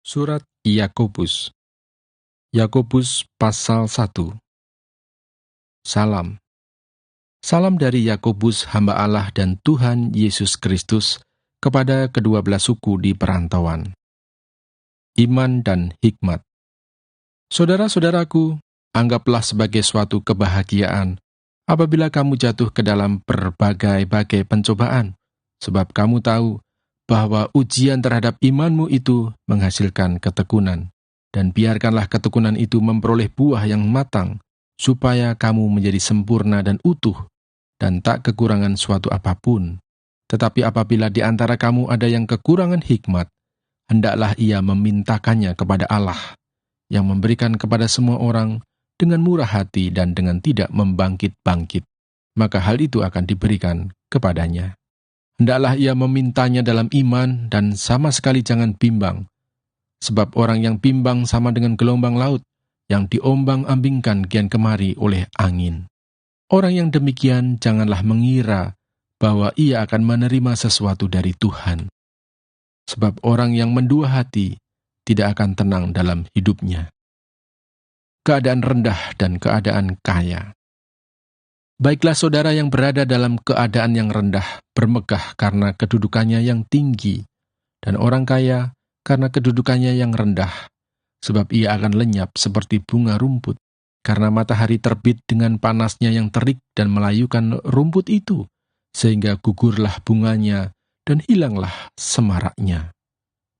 Surat Yakobus. Yakobus pasal 1. Salam. Salam dari Yakobus, hamba Allah dan Tuhan Yesus Kristus, kepada kedua belas suku di perantauan. Iman dan hikmat. Saudara-saudaraku, anggaplah sebagai suatu kebahagiaan apabila kamu jatuh ke dalam berbagai-bagai pencobaan, sebab kamu tahu bahwa ujian terhadap imanmu itu menghasilkan ketekunan. Dan biarkanlah ketekunan itu memperoleh buah yang matang, supaya kamu menjadi sempurna dan utuh, dan tak kekurangan suatu apapun. Tetapi apabila di antara kamu ada yang kekurangan hikmat, hendaklah ia memintakannya kepada Allah, yang memberikan kepada semua orang dengan murah hati dan dengan tidak membangkit-bangkit. Maka hal itu akan diberikan kepadanya. Hendaklah ia memintanya dalam iman dan sama sekali jangan bimbang. Sebab orang yang bimbang sama dengan gelombang laut yang diombang-ambingkan kian kemari oleh angin. Orang yang demikian janganlah mengira bahwa ia akan menerima sesuatu dari Tuhan. Sebab orang yang mendua hati tidak akan tenang dalam hidupnya. Keadaan rendah dan keadaan kaya. Baiklah saudara yang berada dalam keadaan yang rendah bermegah karena kedudukannya yang tinggi, dan orang kaya karena kedudukannya yang rendah, sebab ia akan lenyap seperti bunga rumput, karena matahari terbit dengan panasnya yang terik dan melayukan rumput itu, sehingga gugurlah bunganya dan hilanglah semaraknya.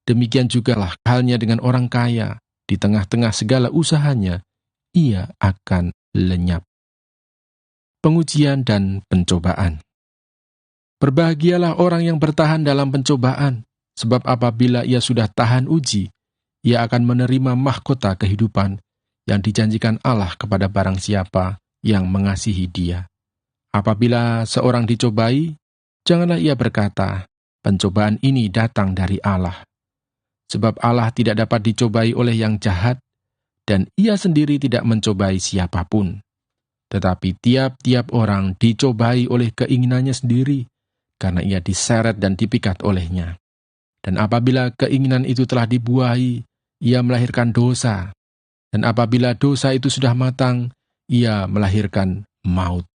Demikian jugalah halnya dengan orang kaya, di tengah-tengah segala usahanya, ia akan lenyap. Pengujian dan pencobaan. Berbahagialah orang yang bertahan dalam pencobaan, sebab apabila ia sudah tahan uji, ia akan menerima mahkota kehidupan yang dijanjikan Allah kepada barang siapa yang mengasihi dia. Apabila seorang dicobai, janganlah ia berkata, pencobaan ini datang dari Allah. Sebab Allah tidak dapat dicobai oleh yang jahat, dan ia sendiri tidak mencobai siapapun. Tetapi tiap-tiap orang dicobai oleh keinginannya sendiri, karena ia diseret dan dipikat olehnya. Dan apabila keinginan itu telah dibuahi, ia melahirkan dosa. Dan apabila dosa itu sudah matang, ia melahirkan maut.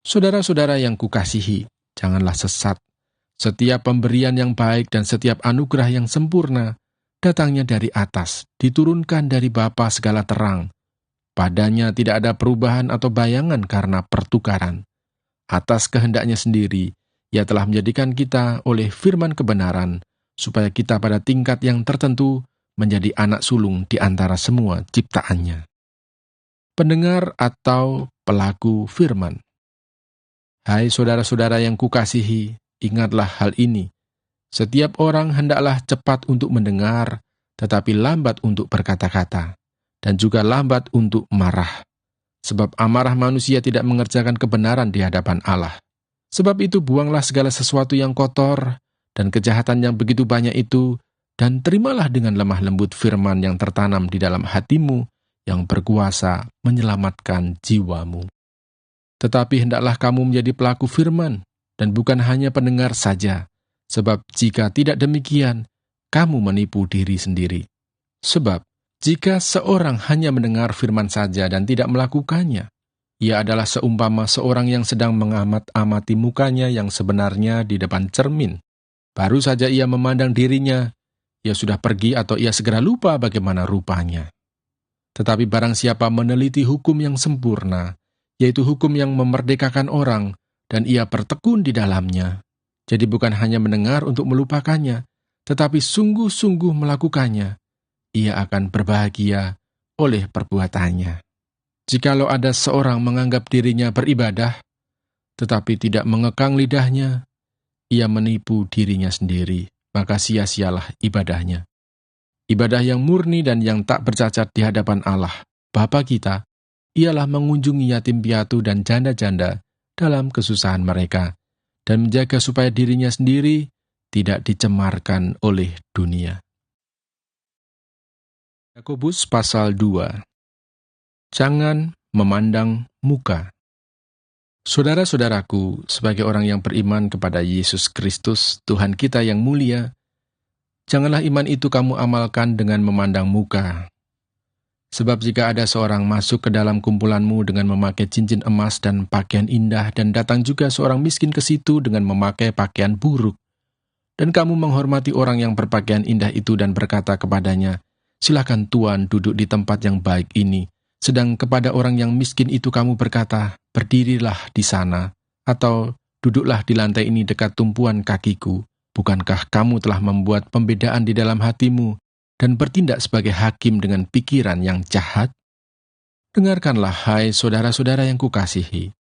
Saudara-saudara yang kukasihi, janganlah sesat. Setiap pemberian yang baik dan setiap anugerah yang sempurna, datangnya dari atas, diturunkan dari Bapa segala terang. Padanya tidak ada perubahan atau bayangan karena pertukaran. Atas kehendaknya sendiri, ia telah menjadikan kita oleh firman kebenaran, supaya kita pada tingkat yang tertentu menjadi anak sulung di antara semua ciptaannya. Pendengar atau pelaku firman. Hai saudara-saudara yang kukasihi, ingatlah hal ini. Setiap orang hendaklah cepat untuk mendengar, tetapi lambat untuk berkata-kata, dan juga lambat untuk marah. Sebab amarah manusia tidak mengerjakan kebenaran di hadapan Allah. Sebab itu buanglah segala sesuatu yang kotor, dan kejahatan yang begitu banyak itu, dan terimalah dengan lemah lembut firman yang tertanam di dalam hatimu, yang berkuasa menyelamatkan jiwamu. Tetapi hendaklah kamu menjadi pelaku firman, dan bukan hanya pendengar saja, sebab jika tidak demikian, kamu menipu diri sendiri. Sebab, jika seorang hanya mendengar firman saja dan tidak melakukannya, ia adalah seumpama seorang yang sedang mengamat-amati mukanya yang sebenarnya di depan cermin. Baru saja ia memandang dirinya, ia sudah pergi atau ia segera lupa bagaimana rupanya. Tetapi barang siapa meneliti hukum yang sempurna, yaitu hukum yang memerdekakan orang, dan ia bertekun di dalamnya, jadi bukan hanya mendengar untuk melupakannya, tetapi sungguh-sungguh melakukannya, ia akan berbahagia oleh perbuatannya. Jikalau ada seorang menganggap dirinya beribadah, tetapi tidak mengekang lidahnya, ia menipu dirinya sendiri, maka sia-sialah ibadahnya. Ibadah yang murni dan yang tak bercacat di hadapan Allah, Bapa kita, ialah mengunjungi yatim piatu dan janda-janda dalam kesusahan mereka, dan menjaga supaya dirinya sendiri tidak dicemarkan oleh dunia. Yakobus pasal 2. Jangan memandang muka. Saudara-saudaraku, sebagai orang yang beriman kepada Yesus Kristus, Tuhan kita yang mulia, Janganlah iman itu kamu amalkan dengan memandang muka. Sebab jika ada seorang masuk ke dalam kumpulanmu dengan memakai cincin emas dan pakaian indah, dan datang juga seorang miskin ke situ dengan memakai pakaian buruk, dan kamu menghormati orang yang berpakaian indah itu dan berkata kepadanya, "Silakan Tuan duduk di tempat yang baik ini," sedang kepada orang yang miskin itu kamu berkata, "Berdirilah di sana," atau "Duduklah di lantai ini dekat tumpuan kakiku," bukankah kamu telah membuat pembedaan di dalam hatimu dan bertindak sebagai hakim dengan pikiran yang jahat? Dengarkanlah, hai saudara-saudara yang kukasihi.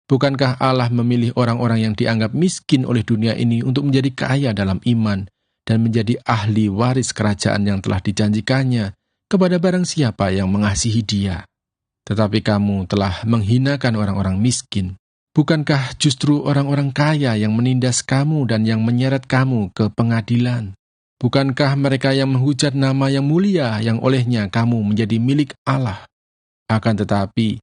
Bukankah Allah memilih orang-orang yang dianggap miskin oleh dunia ini untuk menjadi kaya dalam iman dan menjadi ahli waris kerajaan yang telah dijanjikannya kepada barang siapa yang mengasihi Dia? Tetapi kamu telah menghinakan orang-orang miskin. Bukankah justru orang-orang kaya yang menindas kamu dan yang menyeret kamu ke pengadilan? Bukankah mereka yang menghujat nama yang mulia yang olehnya kamu menjadi milik Allah? Akan tetapi,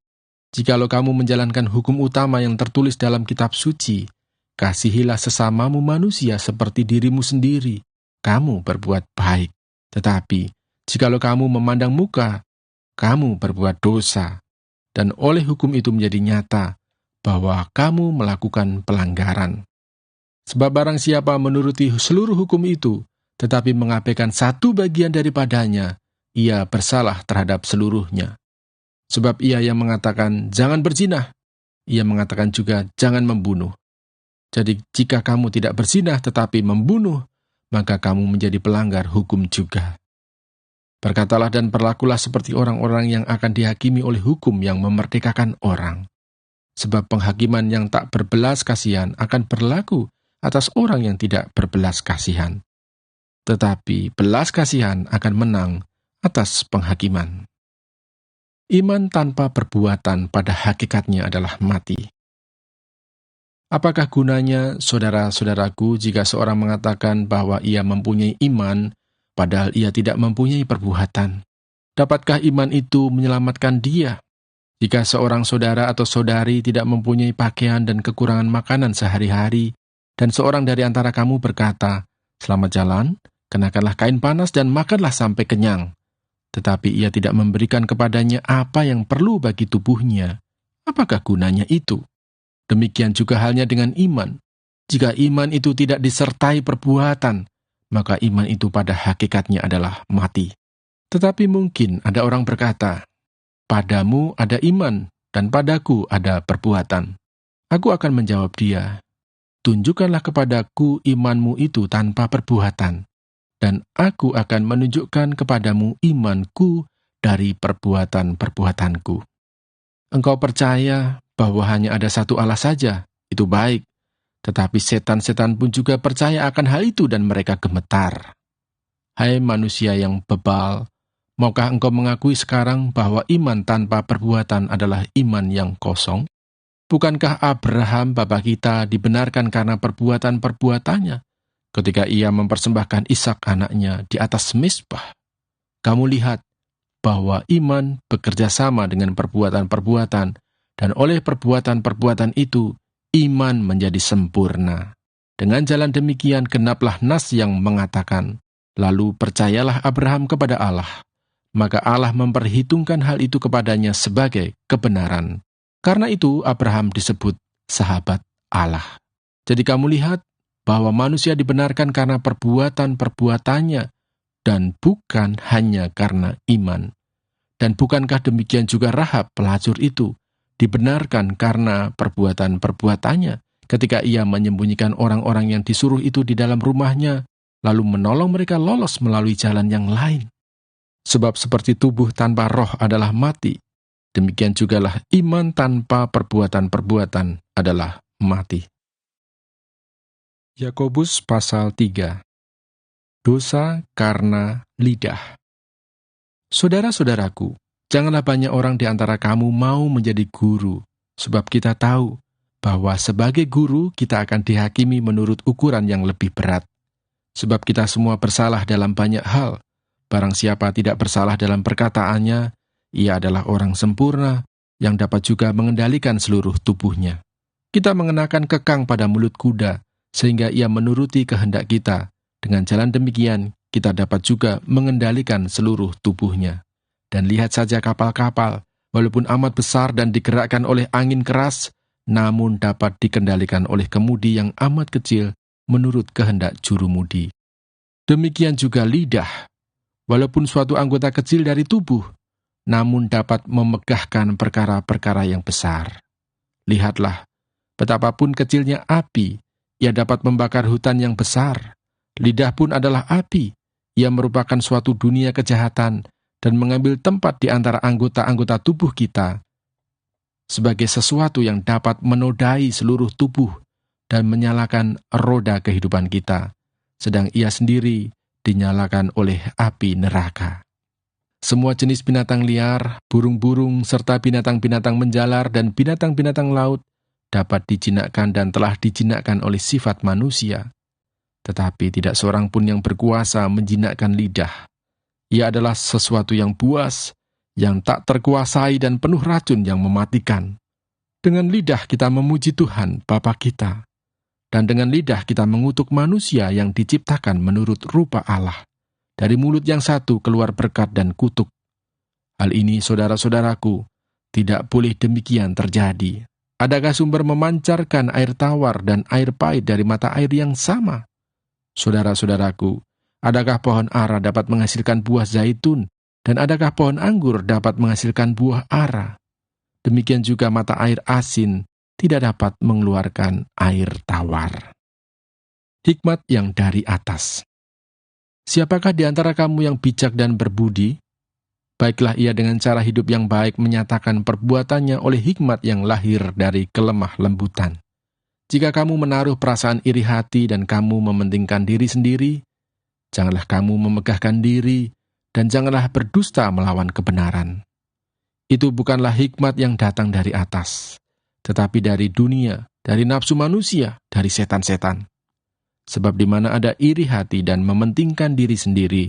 jikalau kamu menjalankan hukum utama yang tertulis dalam kitab suci, "Kasihilah sesamamu manusia seperti dirimu sendiri," kamu berbuat baik. Tetapi, jikalau kamu memandang muka, kamu berbuat dosa, dan oleh hukum itu menjadi nyata bahwa kamu melakukan pelanggaran. Sebab barang siapa menuruti seluruh hukum itu, tetapi mengabaikan satu bagian daripadanya, ia bersalah terhadap seluruhnya. Sebab ia yang mengatakan, "Jangan berzinah," ia mengatakan juga, "Jangan membunuh." Jadi jika kamu tidak berzinah tetapi membunuh, maka kamu menjadi pelanggar hukum juga. Berkatalah dan berlakulah seperti orang-orang yang akan dihakimi oleh hukum yang memerdekakan orang. Sebab penghakiman yang tak berbelas kasihan akan berlaku atas orang yang tidak berbelas kasihan. Tetapi belas kasihan akan menang atas penghakiman. Iman tanpa perbuatan pada hakikatnya adalah mati. Apakah gunanya, saudara-saudaraku, jika seorang mengatakan bahwa ia mempunyai iman, padahal ia tidak mempunyai perbuatan? Dapatkah iman itu menyelamatkan dia? Jika seorang saudara atau saudari tidak mempunyai pakaian dan kekurangan makanan sehari-hari, dan seorang dari antara kamu berkata, "Selamat jalan, kenakanlah kain panas dan makanlah sampai kenyang," tetapi ia tidak memberikan kepadanya apa yang perlu bagi tubuhnya, apakah gunanya itu? Demikian juga halnya dengan iman. Jika iman itu tidak disertai perbuatan, maka iman itu pada hakikatnya adalah mati. Tetapi mungkin ada orang berkata, "Padamu ada iman, dan padaku ada perbuatan." Aku akan menjawab dia, "Tunjukkanlah kepadaku imanmu itu tanpa perbuatan, dan aku akan menunjukkan kepadamu imanku dari perbuatan-perbuatanku." Engkau percaya bahwa hanya ada satu Allah saja, itu baik. Tetapi setan-setan pun juga percaya akan hal itu dan mereka gemetar. Hai manusia yang bebal, maukah engkau mengakui sekarang bahwa iman tanpa perbuatan adalah iman yang kosong? Bukankah Abraham bapa kita dibenarkan karena perbuatan-perbuatannya ketika ia mempersembahkan Ishak anaknya di atas mezbah? Kamu lihat bahwa iman bekerja sama dengan perbuatan-perbuatan, dan oleh perbuatan-perbuatan itu, iman menjadi sempurna. Dengan jalan demikian genaplah nas yang mengatakan, "Lalu percayalah Abraham kepada Allah, maka Allah memperhitungkan hal itu kepadanya sebagai kebenaran." Karena itu Abraham disebut sahabat Allah. Jadi kamu lihat bahwa manusia dibenarkan karena perbuatan-perbuatannya dan bukan hanya karena iman. Dan bukankah demikian juga Rahab pelacur itu dibenarkan karena perbuatan-perbuatannya ketika ia menyembunyikan orang-orang yang disuruh itu di dalam rumahnya, lalu menolong mereka lolos melalui jalan yang lain. Sebab seperti tubuh tanpa roh adalah mati, demikian jugalah iman tanpa perbuatan-perbuatan adalah mati. Yakobus pasal 3. Dosa karena lidah. Saudara-saudaraku, janganlah banyak orang di antara kamu mau menjadi guru, sebab kita tahu bahwa sebagai guru kita akan dihakimi menurut ukuran yang lebih berat. Sebab kita semua bersalah dalam banyak hal. Barang siapa tidak bersalah dalam perkataannya, ia adalah orang sempurna yang dapat juga mengendalikan seluruh tubuhnya. Kita mengenakan kekang pada mulut kuda, sehingga ia menuruti kehendak kita, Dengan jalan demikian, kita dapat juga mengendalikan seluruh tubuhnya. Dan lihat saja kapal-kapal, walaupun amat besar dan digerakkan oleh angin keras, namun dapat dikendalikan oleh kemudi yang amat kecil menurut kehendak jurumudi. Demikian juga lidah, walaupun suatu anggota kecil dari tubuh, namun dapat memegahkan perkara-perkara yang besar. Lihatlah, betapapun kecilnya api, ia dapat membakar hutan yang besar. Lidah pun adalah api, ia merupakan suatu dunia kejahatan dan mengambil tempat di antara anggota-anggota tubuh kita sebagai sesuatu yang dapat menodai seluruh tubuh dan menyalakan roda kehidupan kita, sedang ia sendiri dinyalakan oleh api neraka. Semua jenis binatang liar, burung-burung, serta binatang-binatang menjalar dan binatang-binatang laut dapat dijinakkan dan telah dijinakkan oleh sifat manusia. Tetapi tidak seorang pun yang berkuasa menjinakkan lidah. Ia adalah sesuatu yang buas, yang tak terkuasai dan penuh racun yang mematikan. Dengan lidah kita memuji Tuhan, Bapa kita. Dan dengan lidah kita mengutuk manusia yang diciptakan menurut rupa Allah. Dari mulut yang satu keluar berkat dan kutuk. Hal ini, saudara-saudaraku, tidak boleh demikian terjadi. Adakah sumber memancarkan air tawar dan air pahit dari mata air yang sama? Saudara-saudaraku, adakah pohon ara dapat menghasilkan buah zaitun, dan adakah pohon anggur dapat menghasilkan buah ara? Demikian juga mata air asin tidak dapat mengeluarkan air tawar. Hikmat yang dari atas. Siapakah di antara kamu yang bijak dan berbudi? Baiklah ia dengan cara hidup yang baik menyatakan perbuatannya oleh hikmat yang lahir dari kelemah lembutan. Jika kamu menaruh perasaan iri hati dan kamu mementingkan diri sendiri, janganlah kamu memegahkan diri dan janganlah berdusta melawan kebenaran. Itu bukanlah hikmat yang datang dari atas, tetapi dari dunia, dari nafsu manusia, dari setan-setan. Sebab di mana ada iri hati dan mementingkan diri sendiri,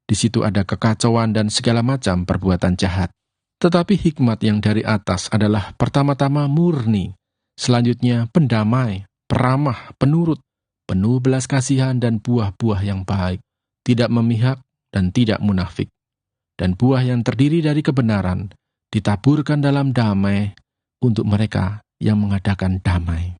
di situ ada kekacauan dan segala macam perbuatan jahat. Tetapi hikmat yang dari atas adalah pertama-tama murni, selanjutnya pendamai, peramah, penurut, penuh belas kasihan dan buah-buah yang baik, tidak memihak dan tidak munafik. Dan buah yang terdiri dari kebenaran ditaburkan dalam damai untuk mereka yang mengadakan damai.